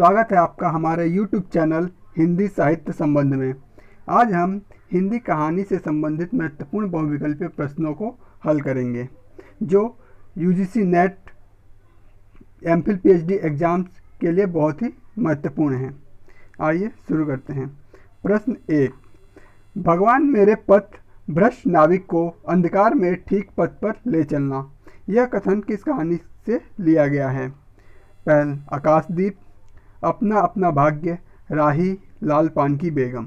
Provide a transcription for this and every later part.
स्वागत है आपका हमारे YouTube चैनल हिंदी साहित्य संबंध में। आज हम हिंदी कहानी से संबंधित महत्वपूर्ण बहुविकल्पीय प्रश्नों को हल करेंगे जो UGC net MPhil PhD exams के लिए बहुत ही महत्वपूर्ण हैं। आइए शुरू करते हैं। प्रश्न 1, भगवान मेरे पथ भ्रष्ट नाविक को अंधकार में ठीक पथ पर ले चलना, यह कथन किस कहानी से लिया गया है? पहल आकाशदीप, अपना अपना भाग्य, राही, लाल पान की बेगम।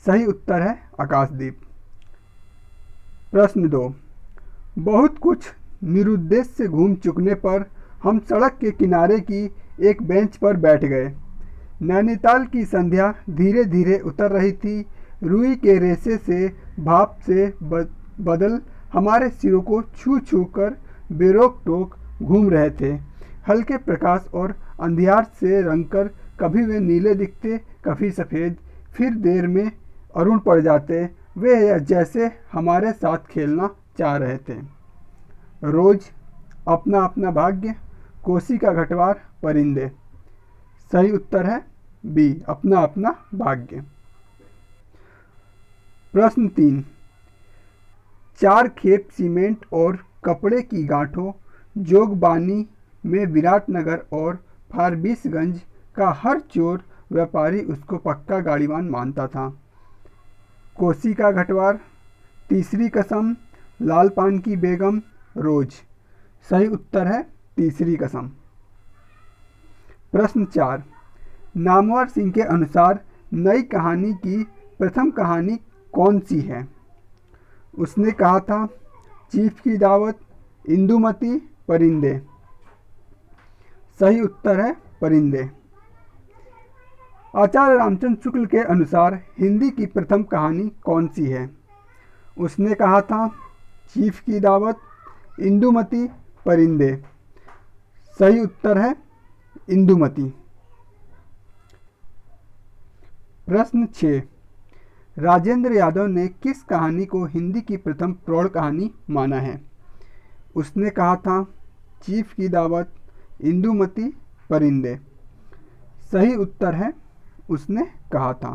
सही उत्तर है आकाशदीप। प्रश्न 2, बहुत कुछ निरुद्देश्य से घूम चुकने पर हम सड़क के किनारे की एक बेंच पर बैठ गए। नैनीताल की संध्या धीरे धीरे उतर रही थी। रुई के रेशे से भाप से बदल हमारे सिरों को छू छू कर बेरोक टोक घूम रहे थे। हल्के प्रकाश और अंधियार से रंगकर कभी वे नीले दिखते, कभी सफ़ेद, फिर देर में अरुण पड़ जाते। वे जैसे हमारे साथ खेलना चाह रहे थे। रोज, अपना अपना भाग्य, कोसी का घटवार, परिंदे। सही उत्तर है बी, अपना अपना भाग्य। प्रश्न 3, 4 खेप सीमेंट और कपड़े की गांठों जोगबानी में विराटनगर और फारबिसगंज का हर चोर व्यापारी उसको पक्का गाड़ीवान मानता था। कोसी का घटवार, तीसरी कसम, लाल पान की बेगम, रोज। सही उत्तर है तीसरी कसम। प्रश्न 4, नामवर सिंह के अनुसार नई कहानी की प्रथम कहानी कौन सी है? उसने कहा था चीफ की दावत, इंदुमती, परिंदे। सही उत्तर है परिंदे। आचार्य रामचंद्र शुक्ल के अनुसार हिंदी की प्रथम कहानी कौन सी है? उसने कहा था चीफ की दावत, इंदुमती, परिंदे। सही उत्तर है इंदुमती। प्रश्न 6, राजेंद्र यादव ने किस कहानी को हिंदी की प्रथम प्रौढ़ कहानी माना है? उसने कहा था चीफ की दावत, इंदुमती, परिंदे। सही उत्तर है उसने कहा था।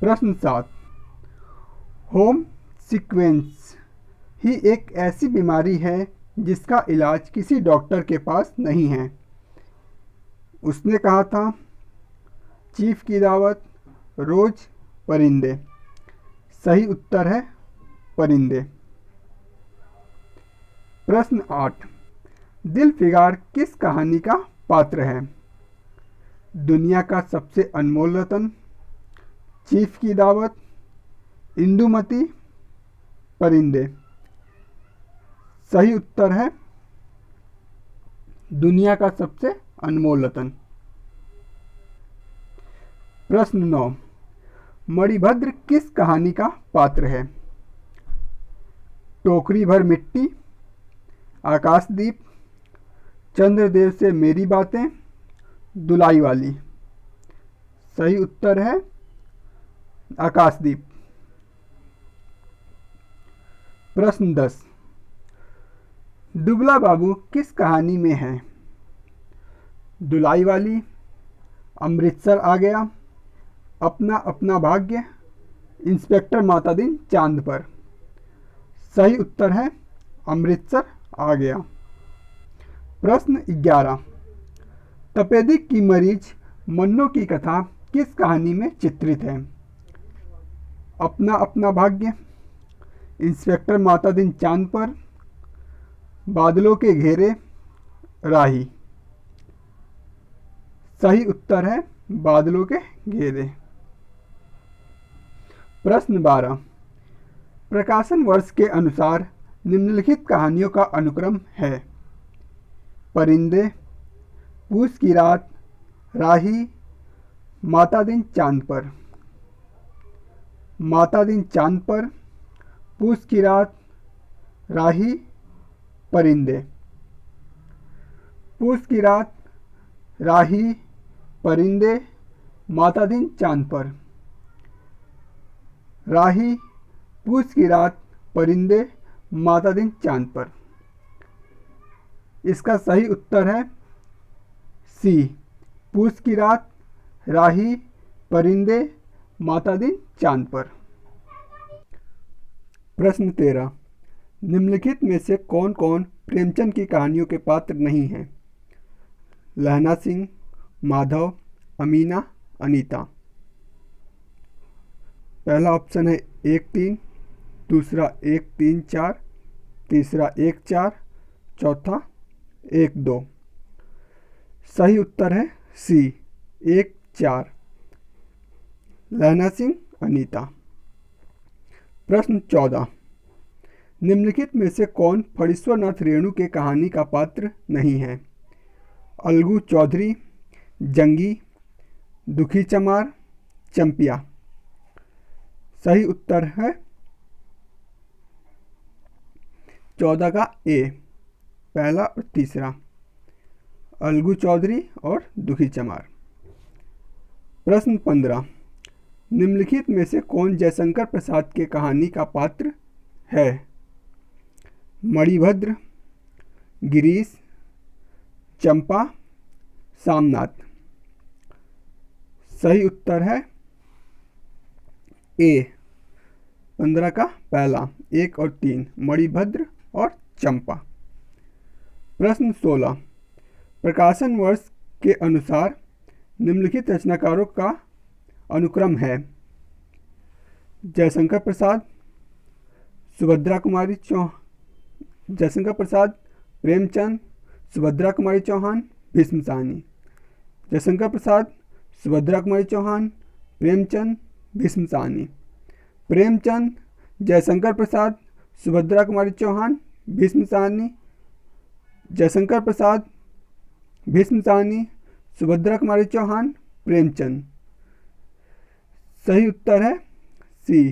प्रश्न 7, होम सिक्वेंस ही एक ऐसी बीमारी है जिसका इलाज किसी डॉक्टर के पास नहीं है। उसने कहा था चीफ की दावत, रोज, परिंदे। सही उत्तर है परिंदे। प्रश्न 8, दिल फिगार किस कहानी का पात्र है? दुनिया का सबसे अनमोल रतन, चीफ की दावत, इंदुमती, परिंदे। सही उत्तर है दुनिया का सबसे अनमोल रतन। प्रश्न 9, मणिभद्र किस कहानी का पात्र है? टोकरी भर मिट्टी, आकाशदीप, चंद्रदेव से मेरी बातें, दुलाई वाली। सही उत्तर है आकाशदीप। प्रश्न 10, दुबला बाबू किस कहानी में है? दुलाई वाली, अमृतसर आ गया, अपना अपना भाग्य, इंस्पेक्टर मातादीन चांद पर। सही उत्तर है अमृतसर आ गया। प्रश्न 11, तपेदिक की मरीज मन्नो की कथा किस कहानी में चित्रित है? अपना अपना भाग्य, इंस्पेक्टर मातादीन चांद पर, बादलों के घेरे, राही। सही उत्तर है बादलों के घेरे। प्रश्न 12, प्रकाशन वर्ष के अनुसार निम्नलिखित कहानियों का अनुक्रम है? परिंदे, पूस की रात, राही, मातादीन चांद पर। मातादीन चांद पर, पूस की रात, राही, परिंदे। पूस की रात, राही, परिंदे, मातादीन चांद पर। राही, पूस की रात, परिंदे, मातादीन चांद पर। इसका सही उत्तर है सी पूस की रात, राही, परिंदे, माता दिन चांद पर। प्रश्न 13, निम्नलिखित में से कौन कौन प्रेमचंद की कहानियों के पात्र नहीं हैं? लहना सिंह, माधव, अमीना, अनीता। पहला ऑप्शन है 1-3, दूसरा 1-3-4, तीसरा 1-4, चौथा 1-2। सही उत्तर है सी 1-4, लहना सिंह, अनीता। प्रश्न 14, निम्नलिखित में से कौन फणीश्वरनाथ रेणु के कहानी का पात्र नहीं है? अलगू चौधरी, जंगी, दुखी चमार, चंपिया। सही उत्तर है 14 का ए, पहला और तीसरा, अलगू चौधरी और दुखी चमार। प्रश्न 15, निम्नलिखित में से कौन जयशंकर प्रसाद के कहानी का पात्र है? मणिभद्र, गिरीश, चंपा, सामनाथ। सही उत्तर है ए, 15 का पहला, 1 और 3, मणिभद्र और चंपा। प्रश्न 16, प्रकाशन वर्ष के अनुसार निम्नलिखित रचनाकारों का अनुक्रम है? जयशंकर प्रसाद, सुभद्रा कुमारी जयशंकर प्रसाद, प्रेमचंद, सुभद्रा कुमारी चौहान, भीष्म साहनी। जयशंकर प्रसाद, सुभद्रा कुमारी चौहान, प्रेमचंद, भीष्म साहनी। प्रेमचंद, जयशंकर प्रसाद, सुभद्रा कुमारी चौहान, भीष्म साहनी। जयशंकर प्रसाद, भीष्म साहनी, सुभद्रा कुमारी चौहान, प्रेमचंद। सही उत्तर है सी,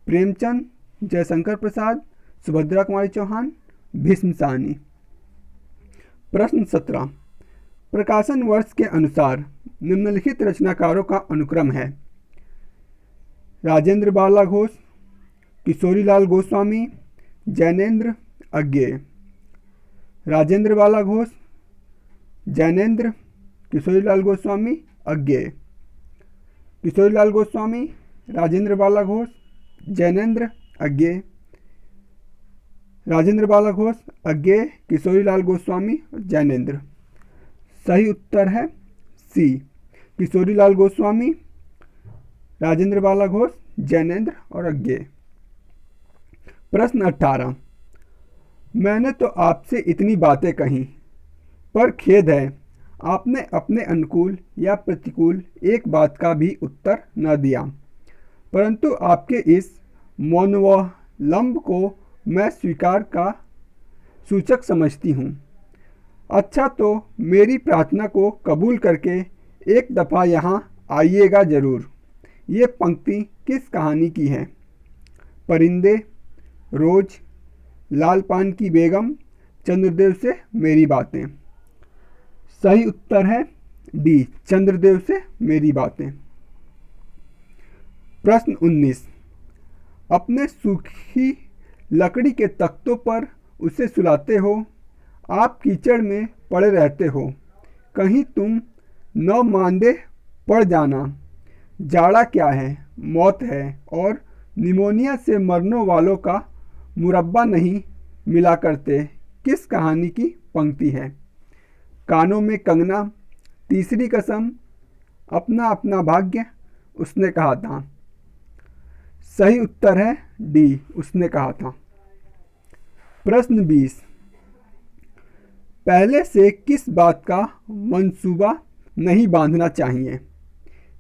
प्रेमचंद, जयशंकर प्रसाद, सुभद्रा कुमारी चौहान, भीष्म साहनी। प्रश्न 17, प्रकाशन वर्ष के अनुसार निम्नलिखित रचनाकारों का अनुक्रम है? राजेंद्र बाला घोष, किशोरीलाल गोस्वामी, जैनेन्द्र, अज्ञेय। राजेंद्र बाला घोष, जैनेन्द्र, किशोरीलाल गोस्वामी, अज्ञेय। किशोरीलाल गोस्वामी, राजेंद्र बाला घोष, जैनेन्द्र, अज्ञेय। राजेंद्र बाला घोष, अज्ञेय, किशोरीलाल गोस्वामी और जैनेन्द्र। सही उत्तर है सी, किशोरीलाल गोस्वामी, राजेंद्र बाला घोष, जैनेन्द्र और अज्ञेय। प्रश्न 18, मैंने तो आपसे इतनी बातें कहीं, पर खेद है आपने अपने अनुकूल या प्रतिकूल एक बात का भी उत्तर न दिया, परंतु आपके इस मौनवलंब को मैं स्वीकार का सूचक समझती हूँ। अच्छा, तो मेरी प्रार्थना को कबूल करके एक दफ़ा यहाँ आइएगा ज़रूर। ये पंक्ति किस कहानी की है? परिंदे, रोज, लाल पान की बेगम, चंद्रदेव से मेरी बातें। सही उत्तर है डी, चंद्रदेव से मेरी बातें। प्रश्न 19, अपने सूखी लकड़ी के तख्तों पर उसे सुलाते हो, आप कीचड़ में पड़े रहते हो, कहीं तुम न मांदे पड़ जाना। जाड़ा क्या है, मौत है, और निमोनिया से मरने वालों का मुरब्बा नहीं मिला करते किस कहानी की पंक्ति है? कानों में कंगना, तीसरी कसम, अपना अपना भाग्य, उसने कहा था। सही उत्तर है डी, उसने कहा था। प्रश्न 20, पहले से किस बात का मंसूबा नहीं बांधना चाहिए?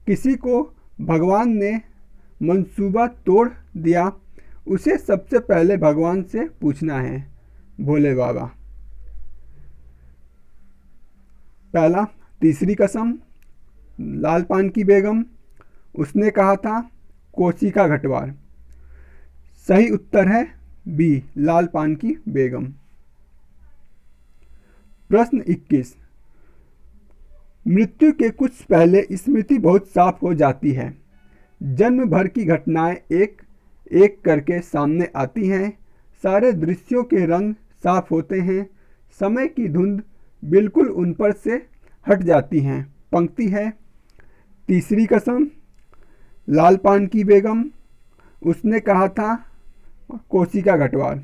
किसी को भगवान ने मंसूबा तोड़ दिया, उसे सबसे पहले भगवान से पूछना है। भोले बाबा। पहला, तीसरी कसम, लाल पान की बेगम, उसने कहा था, कोसी का घटवार। सही उत्तर है बी, लाल पान की बेगम। प्रश्न 21, मृत्यु के कुछ पहले स्मृति बहुत साफ हो जाती है। जन्म भर की घटनाएं एक एक करके सामने आती हैं, सारे दृश्यों के रंग साफ होते हैं, समय की धुंध बिल्कुल उन पर से हट जाती हैं। पंक्ति है, तीसरी कसम, लाल पान की बेगम, उसने कहा था, कोसी का घटवार।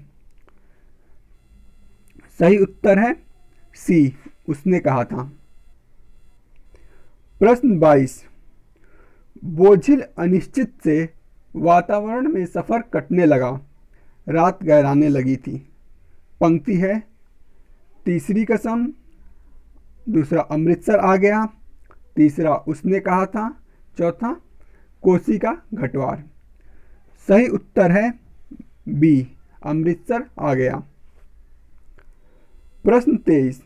सही उत्तर है सी, उसने कहा था। प्रश्न 22, बोझिल अनिश्चित से वातावरण में सफर कटने लगा, रात गहराने लगी थी। पंक्ति है, तीसरी कसम, दूसरा अमृतसर आ गया, तीसरा उसने कहा था, चौथा कोसी का घटवार। सही उत्तर है बी, अमृतसर आ गया। प्रश्न 23,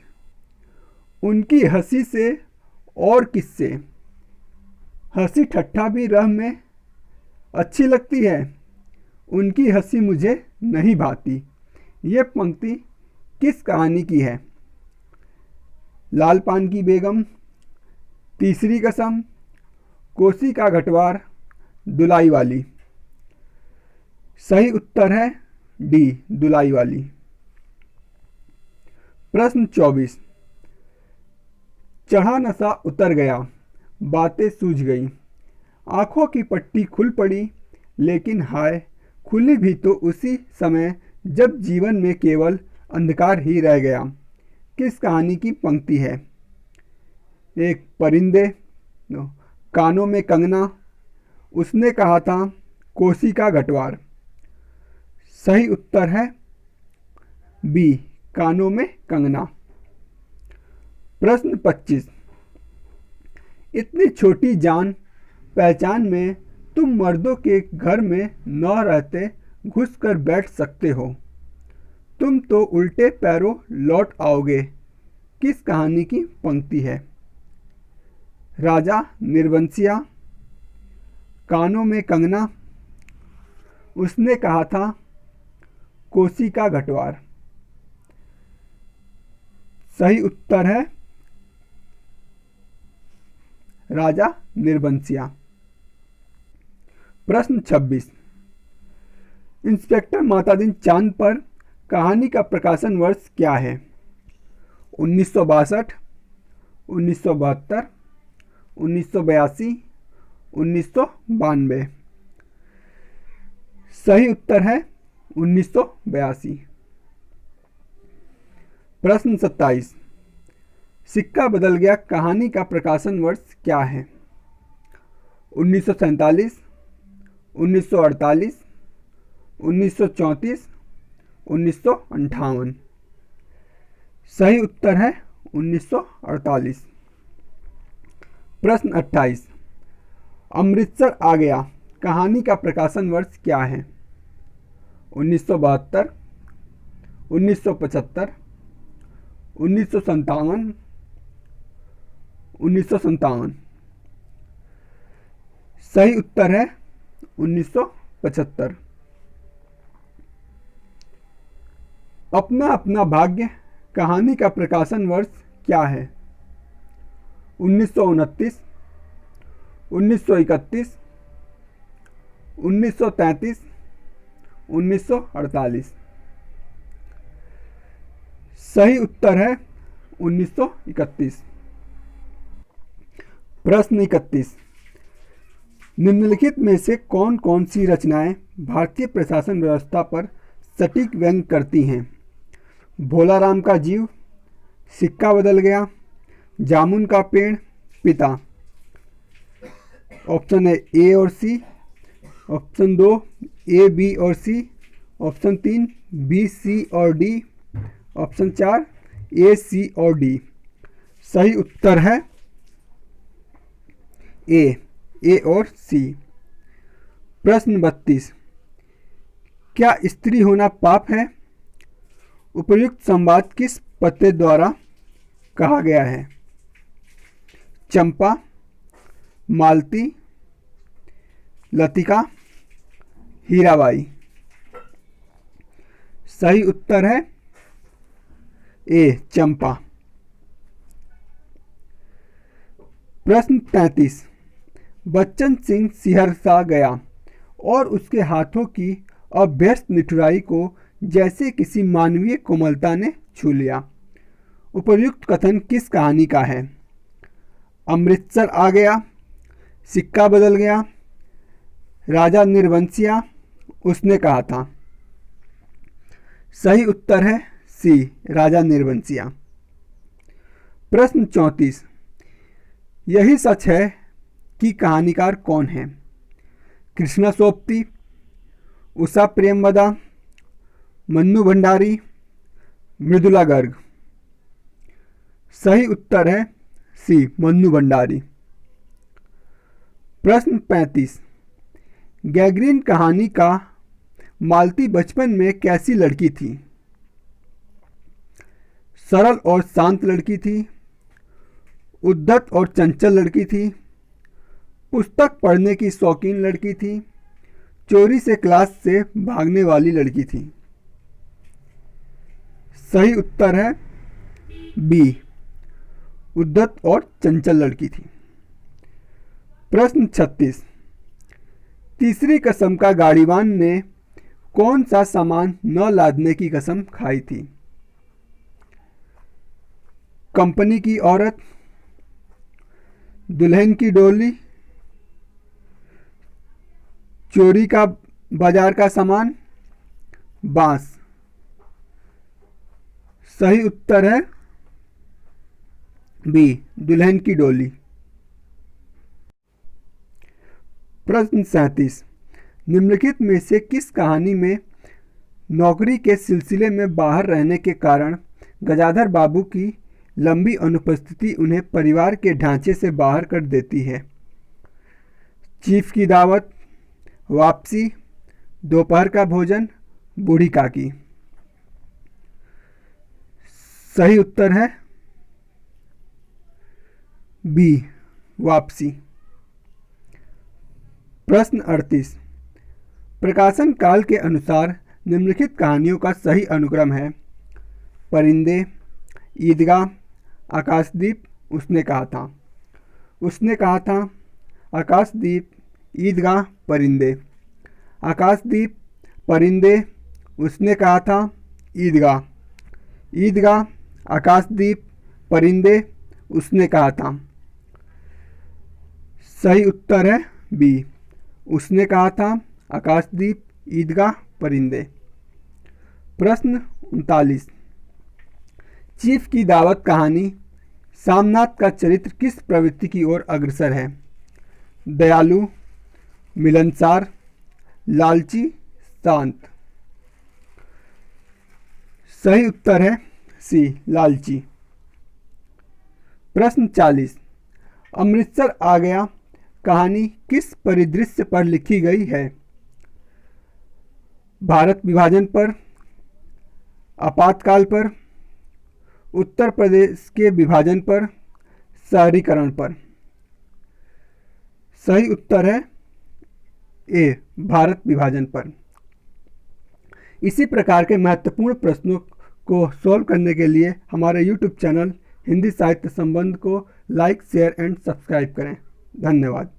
उनकी हंसी से और किससे हंसी ठट्ठा भी रह में अच्छी लगती है, उनकी हंसी मुझे नहीं भाती। ये पंक्ति किस कहानी की है? लाल पान की बेगम, तीसरी कसम, कोसी का घटवार, दुलाई वाली। सही उत्तर है डी, दुलाई वाली। प्रश्न 24, चढ़ा नशा उतर गया, बातें सूझ गई, आंखों की पट्टी खुल पड़ी, लेकिन हाय, खुली भी तो उसी समय जब जीवन में केवल अंधकार ही रह गया। किस कहानी की पंक्ति है? एक, परिंदे, कानों में कंगना, उसने कहा था, कोसी का घटवार। सही उत्तर है बी, कानों में कंगना। प्रश्न 25, इतनी छोटी जान पहचान में तुम मर्दों के घर में न रहते घुस कर बैठ सकते हो, तुम तो उल्टे पैरों लौट आओगे। किस कहानी की पंक्ति है? राजा निर्बंसिया, कानों में कंगना, उसने कहा था, कोसी का घटवार। सही उत्तर है राजा निर्बंसिया। प्रश्न 26, इंस्पेक्टर मातादीन चांद पर कहानी का प्रकाशन वर्ष क्या है? 1962, 1972, 1982, 1992। सही उत्तर है 1982। प्रश्न 27, सिक्का बदल गया कहानी का प्रकाशन वर्ष क्या है? 1947, 1948, 1934, 1958। सही उत्तर है 1948। प्रश्न 28, अमृतसर आ गया कहानी का प्रकाशन वर्ष क्या है? 1972, 1975, 1957, 1957। सही उत्तर है 1975। अपना अपना भाग्य कहानी का प्रकाशन वर्ष क्या है? 1929, 1931, 1933, 1948। सही उत्तर है 1931। प्रश्न 31, निम्नलिखित में से कौन कौन सी रचनाएं भारतीय प्रशासन व्यवस्था पर सटीक व्यंग्य करती हैं? भोलाराम का जीव, सिक्का बदल गया, जामुन का पेड़, पिता। ऑप्शन है ए और सी, ऑप्शन 2 ए, बी और सी, ऑप्शन 3 बी, सी और डी, ऑप्शन 4 ए, सी और डी। सही उत्तर है ए और सी। प्रश्न 32, क्या स्त्री होना पाप है? उपर्युक्त संवाद किस पते द्वारा कहा गया है? चंपा, मालती, लतिका, हीराबाई। सही उत्तर है ए, चंपा। प्रश्न 33, बच्चन सिंह सिहरसा गया और उसके हाथों की अभ्यस्त निठुराई को जैसे किसी मानवीय कोमलता ने छू लिया। उपर्युक्त कथन किस कहानी का है? अमृतसर आ गया, सिक्का बदल गया, राजा निर्वंशिया, उसने कहा था। सही उत्तर है सी, राजा निर्वंशिया। प्रश्न 34, यही सच है कि कहानीकार कौन है? कृष्णा सोपती, उषा प्रेमवदा, मन्नू भंडारी, मृदुला गर्ग। सही उत्तर है सी, मन्नू भंडारी। प्रश्न 35, गैगरीन कहानी का मालती बचपन में कैसी लड़की थी? सरल और शांत लड़की थी, उद्धत और चंचल लड़की थी, पुस्तक पढ़ने की शौकीन लड़की थी, चोरी से क्लास से भागने वाली लड़की थी। सही उत्तर है बी, उद्धत और चंचल लड़की थी। प्रश्न 36, तीसरी कसम का गाड़ीवान ने कौन सा सामान न लादने की कसम खाई थी? कंपनी की औरत, दुल्हन की डोली, चोरी का बाजार का सामान, बांस। सही उत्तर है बी, दुल्हन की डोली। प्रश्न 37, निम्नलिखित में से किस कहानी में नौकरी के सिलसिले में बाहर रहने के कारण गजाधर बाबू की लंबी अनुपस्थिति उन्हें परिवार के ढांचे से बाहर कर देती है? चीफ की दावत, वापसी, दोपहर का भोजन, बूढ़ी काकी। सही उत्तर है बी, वापसी। प्रश्न 38, प्रकाशन काल के अनुसार निम्नलिखित कहानियों का सही अनुक्रम है? परिंदे, ईदगाह, आकाशदीप, उसने कहा था। उसने कहा था, आकाशदीप, ईदगाह, परिंदे। आकाशदीप, परिंदे, उसने कहा था, ईदगाह। ईदगाह, आकाशदीप, परिंदे, उसने कहा था। सही उत्तर है बी, उसने कहा था, आकाशदीप, ईदगाह, परिंदे। प्रश्न 39, चीफ की दावत कहानी सामनाथ का चरित्र किस प्रवृत्ति की ओर अग्रसर है? दयालु, मिलनसार, लालची, शांत। सही उत्तर है सी, लालची। प्रश्न 40, अमृतसर आ गया कहानी किस परिदृश्य पर लिखी गई है? भारत विभाजन पर, आपातकाल पर, उत्तर प्रदेश के विभाजन पर, शहरीकरण पर। सही उत्तर है ए, भारत विभाजन पर। इसी प्रकार के महत्वपूर्ण प्रश्नों को सॉल्व करने के लिए हमारे YouTube चैनल हिंदी साहित्य संबंध को लाइक, शेयर एंड सब्सक्राइब करें। धन्यवाद।